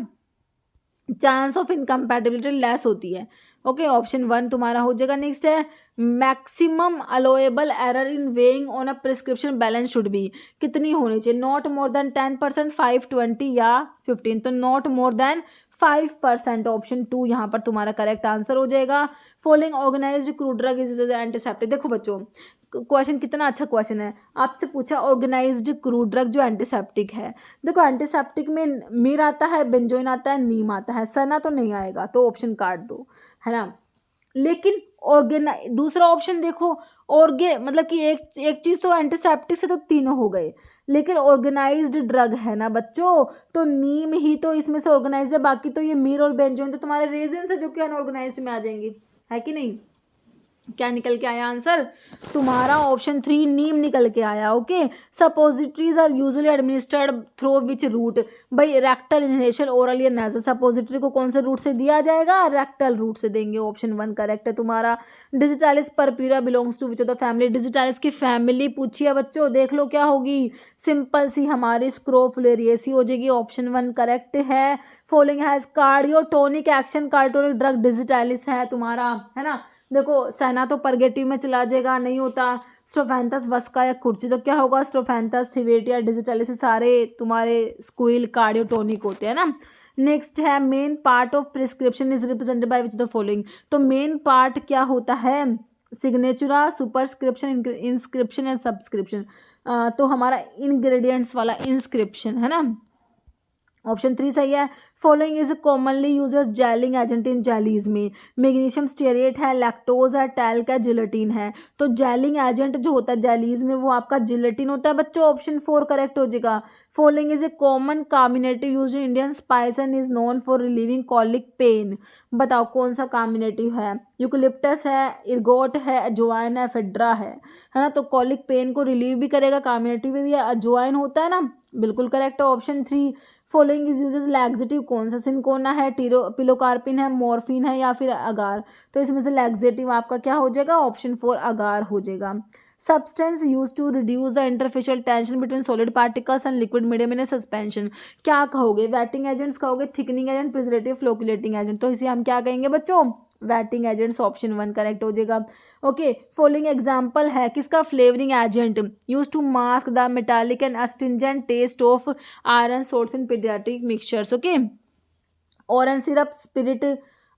A: चांस ऑफ इनकम्पैटिबिलिटी लेस होती है। ओके, ऑप्शन 1 तुम्हारा हो जाएगा। नेक्स्ट है maximum allowable error in weighing on a prescription balance should be, कितनी होनी चाहिए, नॉट मोर देन 10%, 5, 20 या 15, तो नॉट मोर देन 5%, ऑप्शन 2 यहाँ पर तुम्हारा करेक्ट आंसर हो जाएगा। Following organised crude drug is antiseptic, देखो बच्चों क्वेश्चन कितना अच्छा क्वेश्चन है, आपसे पूछा ऑर्गेनाइज्ड क्रूड ड्रग जो एंटीसेप्टिक है, देखो एंटीसेप्टिक में मीर आता है, बेंजोइन आता है, नीम आता है, सना तो नहीं आएगा, तो ऑप्शन काट दो, है ना। लेकिन दूसरा ऑप्शन देखो, मतलब कि एक चीज़ तो एंटीसेप्टिक से तो तीनों हो गए, लेकिन ऑर्गेनाइज्ड ड्रग है ना बच्चों, तो नीम ही तो इसमें से ऑर्गेनाइज्ड है, बाकी तो ये मीर और बेंजोइन तो तुम्हारे रेजिन है जो कि अनऑर्गेनाइज्ड में आ जाएंगी, है कि नहीं। क्या निकल के आया आंसर तुम्हारा, ऑप्शन 3 नीम निकल के आया। Okay, suppositories are usually administered through which route, भाई रेक्टल, इनहेलेशन, ओरल या नेजल, सपोजिटरी को कौन से रूट से दिया जाएगा, रेक्टल रूट से देंगे, ऑप्शन 1 करेक्ट है तुम्हारा। Digitalis purpurea belongs to which of the family, digitalis की फैमिली पूछी है बच्चों, देख लो क्या होगी, सिंपल सी हमारी स्क्रोफुलेरिएसी हो जाएगी, ऑप्शन 1 करेक्ट है। Following has cardiotonic action, cardiotonic drug digitalis है तुम्हारा, है ना। देखो सेना तो परगेटिव में चला जाएगा, नहीं होता। स्टोफेंथस वस्का या कुर्ची, तो क्या होगा, स्टोफेंथस थिवेटिया डिजिटालिस, सारे तुम्हारे स्क्विल कार्डियोटोनिक होते हैं ना। नेक्स्ट है main part of prescription is represented by which the following, तो मेन पार्ट क्या होता है, सिग्नेचुरा, सुपरस्क्रिप्शन, इंस्क्रिप्शन या सब्सक्रिप्शन, तो हमारा इंग्रेडिएंट्स वाला इंस्क्रिप्शन, है ना, ऑप्शन 3 सही है। Following is commonly use as gelling agent in jellies में, मैग्नीशियम स्टेरेट है, लैक्टोज है, टैल्क है, जिलेटिन है, तो जेलिंग एजेंट जो होता है जेलीज में वो आपका जिलेटिन होता है बच्चों, ऑप्शन 4 करेक्ट हो जाएगा। Following is a common combinative use in Indian spice and is known for relieving colic pain, बताओ कौन सा कॉम्बिनेटिव है, यूकलिप्टस है, इर्गोट है, अजवाइन है, फेड्रा है ना, तो कॉलिक पेन को रिलीव भी करेगा, कॉम्बिनेटिव में भी अजवाइन होता है ना, बिल्कुल करेक्ट है, option 3। Following is uses laxative कौन सा, सिनकोना है, पिलोकार्पिन है, मॉर्फिन है या फिर अगार, तो इसमें से लैक्सेटिव आपका क्या हो जाएगा, ऑप्शन 4 अगार हो जाएगा। Substance use to reduce the interfacial tension between solid particles and liquid medium in suspension, क्या कहोगे, वेटिंग एजेंट्स कहोगे, thickening agent, preservative, flocculating agent, तो इसे हम क्या कहेंगे बच्चों, वेटिंग एजेंट्स, ऑप्शन 1 करेक्ट हो जाएगा। ओके, फॉलोइंग एग्जाम्पल है किसका, flavouring agent use to mask the metallic and astringent taste of iron source in paediatric mixtures. Okay, orange syrup, spirit,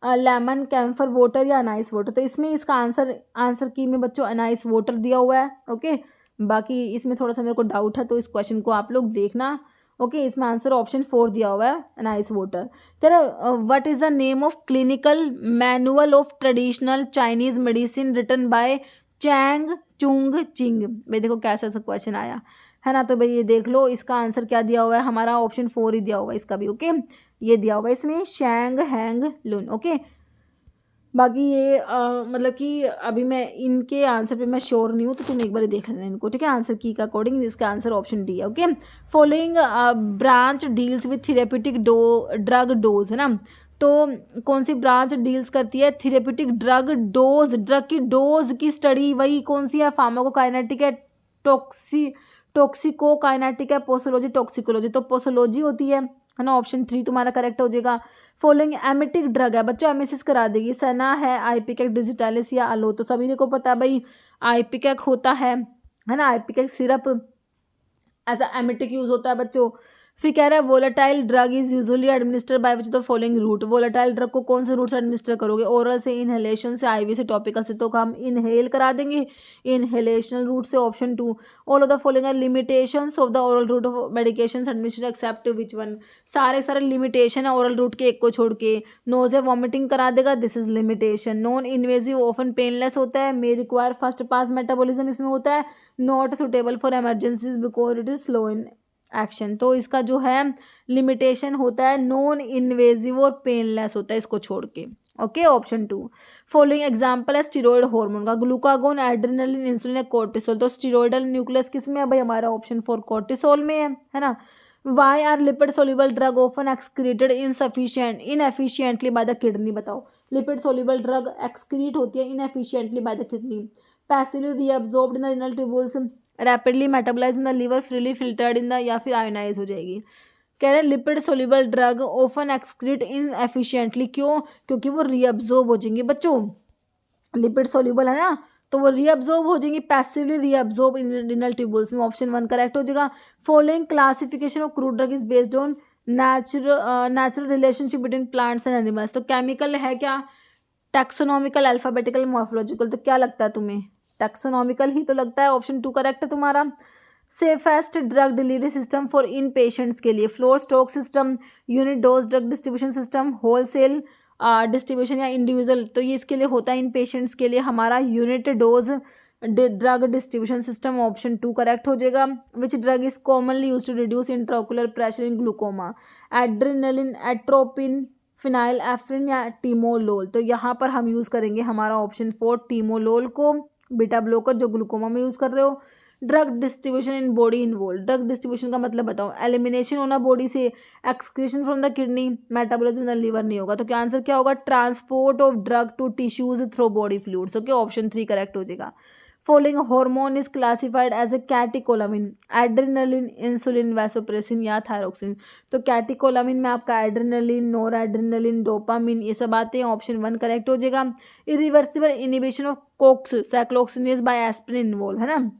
A: lemon, camphor water या अनाइस वाटर, तो इसमें इसका answer की में बच्चों अनाइस वाटर दिया हुआ है। ओके, बाकी इसमें थोड़ा सा मेरे को डाउट है तो इस क्वेश्चन को आप लोग देखना। ओके, इसमें आंसर ऑप्शन 4 दिया हुआ है अनाइस वाटर। तेरा what is the name of clinical manual of traditional Chinese medicine written by Chang Chung Ching, भाई देखो कैसा सा क्वेश्चन आया है ना, तो भाई ये देख लो इसका आंसर क्या दिया हुआ है, हमारा ऑप्शन 4 ही दिया हुआ है इसका भी। ओके, ये दिया हुआ है इसमें शैंग हैंग लुन। ओके, बाकी ये मतलब कि अभी मैं इनके आंसर पे मैं श्योर नहीं हूँ, तो तुम एक बार देख लेना इनको, ठीक है, आंसर की का अकॉर्डिंग इसका आंसर ऑप्शन डी है। Okay, following branch deals with therapeutic drug dose, है ना, तो कौन सी ब्रांच डील्स करती है थेरेप्यूटिक ड्रग डोज, ड्रग की डोज की स्टडी वही कौन सी है, फार्माकोकाइनेटिक है, टॉक्सिकोकाइनेटिक है, पोसोलॉजी टॉक्सिकोलॉजी, तो पोसोलॉजी होती है ना, ऑप्शन 3 तुम्हारा करेक्ट हो जाएगा। फॉलोइंग एमिटिक ड्रग है बच्चों, एमिसिस करा देगी, सना है, आइपिकेक, डिजिटालिस या अलो, तो सभी को पता है भाई आइपिकेक होता है ना, ipecac syrup as a emetic use होता है बच्चों। फिर कह रहा है volatile drug is usually administered by which the following route. Volatile drug को कौन से रूट से एडमिनिस्टर करोगे? ओरल से, इनहेलेशन से, आईवी से, टॉपिकल से। तो हम इनहेल करा देंगे इनहेलेशनल रूट से, option 2। All of the following are limitations of the oral route of medications administration except which one. सारे लिमिटेशन है ओरल रूट के, एक को छोड़ के। नोज़िया वॉमिटिंग करा देगा, this is limitation. Non invasive often painless होता है, may require first pass metabolism इसमें होता है। Not suitable for emergencies because it is slow in action. तो इसका जो है लिमिटेशन होता है नॉन इन्वेजिव और पेनलेस होता है, इसको छोड़ के। Okay, option 2। फॉलोइंग एग्जांपल है स्टीरॉयड हार्मोन का, ग्लूकागोन, एड्रेनलिन, इंसुलिन, कोर्टिसोल। तो स्टीरॉयडल न्यूक्लियस किस में है भाई? हमारा ऑप्शन 4 कोर्टिसोल में है ना। Why are lipid soluble drug often excreted inefficiently by the kidney. बताओ, लिपिड सोल्यूबल ड्रग एक्सक्रीट होती है inefficiently by the kidney. Passively reabsorbed in the renal tubules, rapidly metabolize in the liver, freely filtered in the, या फिर ionize हो जाएगी। कह रहे हैं lipid soluble drug often excrete inefficiently, क्यों? क्योंकि वो रीअब्जॉर्ब हो जाएंगे बच्चों, लिपिड सोल्यूबल है ना, तो वो रीअब्जॉर्ब हो जाएंगी, पैसिवली रीअब्जॉर्ब इन रीनल ट्यूबुल्स में। ऑप्शन 1 करेक्ट हो जाएगा। Following classification of crude drug is based on natural relationship between plants and animals. तो केमिकल है क्या, टैक्सोनॉमिकल, अल्फाबेटिकल, मॉर्फोलॉजिकल। तो क्या लगता है तुम्हें? टैक्सोनॉमिकल ही तो लगता है, ऑप्शन 2 करेक्ट है तुम्हारा। Safest drug delivery system for in patients के लिए, floor stock system, unit dose drug distribution system, wholesale distribution या इंडिविजुअल। तो ये इसके लिए होता है इन पेशेंट्स के लिए हमारा unit dose drug distribution system, option 2 correct हो जाएगा। Which drug is commonly use to reduce intraocular pressure in glaucoma? Adrenaline, atropine, phenylephrine या टीमोलोल। तो यहाँ पर हम यूज़ करेंगे हमारा ऑप्शन 4 टीमोलोल को, बीटा ब्लॉकर जो ग्लूकोमा में यूज़ कर रहे हो। Drug distribution in body involve, drug distribution का मतलब बताओ? एलिमिनेशन होना बॉडी से, excretion from the kidney, metabolism in the liver नहीं होगा। तो क्या आंसर क्या होगा? Transport of drug to tissues through body fluids. Okay, option 3 correct हो जाएगा। Following hormone is classified as a catecholamine, adrenaline, insulin, vasopressin या थायरोक्सिन। तो कैटिकोलामिन में आपका एड्रेनलिन, नोर एड्रेनलिन, डोपामिन, ये सब आते हैं, ऑप्शन 1 करेक्ट हो जाएगा। Irreversible inhibition of COX cyclooxygenase by aspirin involve, है ना।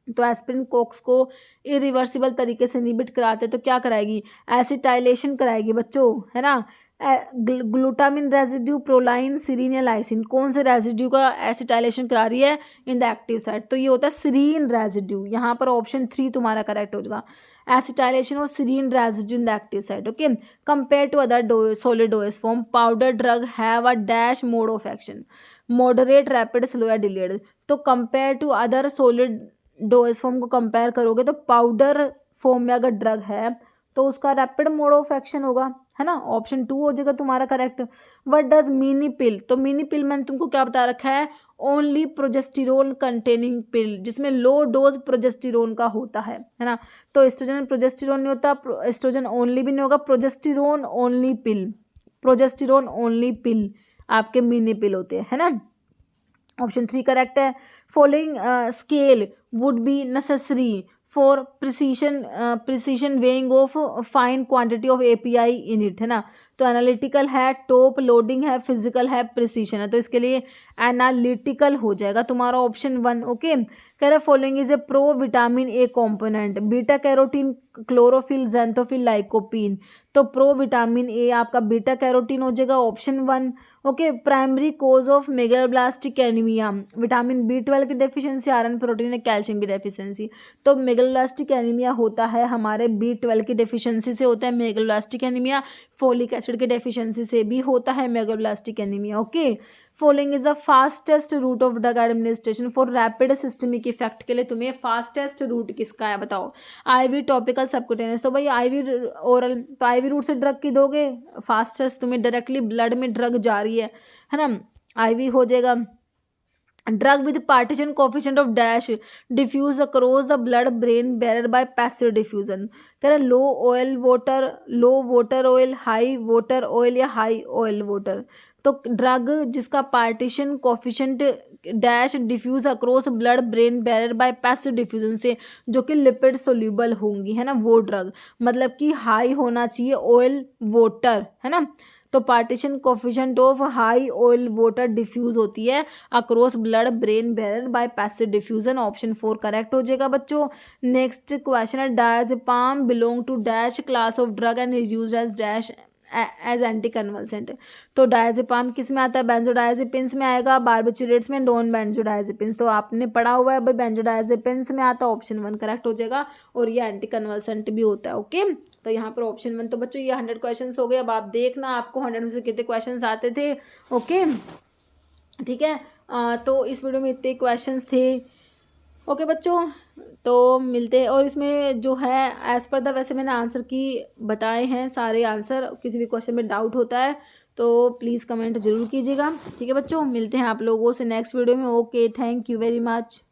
A: तो एस्पिरिन कोक्स को इरिवर्सिबल तरीके से इनिबिट कराते हैं, तो क्या कराएगी? एसिटाइलेशन कराएगी बच्चों, है ना। ग्लूटामिन रेजिड्यू, प्रोलाइन, सीरीन या लाइसिन, कौन से रेजिड्यू का एसिटाइलेशन करा रही है? इन द एक्टिव साइट। तो ये होता है सीरीन रेजिड्यू, यहाँ पर ऑप्शन 3 तुम्हारा करेक्ट हो जाएगा। Acetylation of serine residue in the active site. Okay, compare to other solid dose form, powder drug have a dash mode of action, moderate, rapid, slow या डिलेड। तो compare to other solid dose form को compare करोगे तो powder form में अगर drug है तो उसका रैपिड मोड ऑफ एक्शन होगा, है ना। ऑप्शन 2 हो जाएगा तुम्हारा करेक्ट। व्हाट डज मिनी पिल? तो मिनी पिल मैंने तुमको क्या बता रखा है? ओनली प्रोजेस्टेरोन कंटेनिंग पिल, जिसमें लो डोज प्रोजेस्टेरोन का होता है ना। तो एस्ट्रोजन प्रोजेस्टेरोन नहीं होता, एस्ट्रोजन ओनली भी नहीं होगा, प्रोजेस्टेरोन ओनली पिल, प्रोजेस्टेरोन ओनली पिल आपके मिनी पिल होते हैं, है ना। ऑप्शन 3 करेक्ट है। Following scale would be necessary for precision weighing of fine quantity of API in it, है ना। तो एनालिटिकल है, टॉप लोडिंग है, फिजिकल है, प्रिसीशन है। तो इसके लिए एनालिटिकल हो जाएगा तुम्हारा ऑप्शन 1। ओके, कह रहा following is a pro vitamin A component, beta carotene, chlorophyll, xanthophyll, lycopene. तो प्रो विटामिन ए आपका बीटा कैरोटीन हो जाएगा, option 1। Okay, primary cause of megaloblastic anaemia, vitamin B12 की डेफिशिएंसी, आयरन, प्रोटीन या calcium की deficiency. तो megaloblastic anaemia होता है हमारे B12 की डेफिशिएंसी से होता है मेगालोब्लास्टिक एनीमिया, फोलिक एसिड की डेफिशिएंसी से भी होता है megaloblastic anaemia. Okay, following is the fastest route of drug administration for rapid systemic effect. के लिए तुम्हें फास्टेस्ट रूट किसका है बताओ? IV, topical, subcutaneous. तो भाई IV ओरल, तो IV रूट से ड्रग की दोगे, फास्टेस्ट तुम्हें डायरेक्टली ब्लड में ड्रग जा रही है ना, IV हो जाएगा। Drug with partition coefficient of dash diffuse across the blood brain barrier by passive diffusion. कह रहे low water oil, high water oil या हाई ऑयल वाटर। तो ड्रग जिसका partition coefficient dash diffuse across blood brain barrier by passive diffusion से, जो कि lipid soluble होंगी, है ना, वो ड्रग। मतलब कि हाई होना चाहिए ऑयल वाटर, है ना, तो partition coefficient of high oil water diffuse होती है across blood brain barrier by passive diffusion. Option 4 correct हो जाएगा बच्चों। नेक्स्ट क्वेश्चन है diazepam belong to dash class of drug and is used as dash as anti convulsant. तो diazepam किस में आता है, बेंजोडायजेपिन्स में आएगा, बारबिचुरेट्स में, नॉन बेंजोडायजेपिन्स। तो आपने पढ़ा हुआ है भाई बेंजोडायजेपिन्स में आता है, ऑप्शन 1 करेक्ट हो जाएगा। और ये एंटी कन्वल्सेंट भी होता है। ओके, तो यहाँ पर ऑप्शन 1। तो बच्चों ये 100 क्वेश्चन हो गए। अब आप देखना आपको 100 में से कितने क्वेश्चन आते थे। ओके ठीक है, तो इस वीडियो में इतने क्वेश्चन थे। ओके बच्चों, तो मिलते हैं। और इसमें जो है एज़ पर द वैसे मैंने आंसर की बताए हैं सारे आंसर। किसी भी क्वेश्चन में डाउट होता है तो प्लीज़ कमेंट ज़रूर कीजिएगा। ठीक है बच्चों, मिलते हैं आप लोगों से नेक्स्ट वीडियो में। Okay, thank you very much.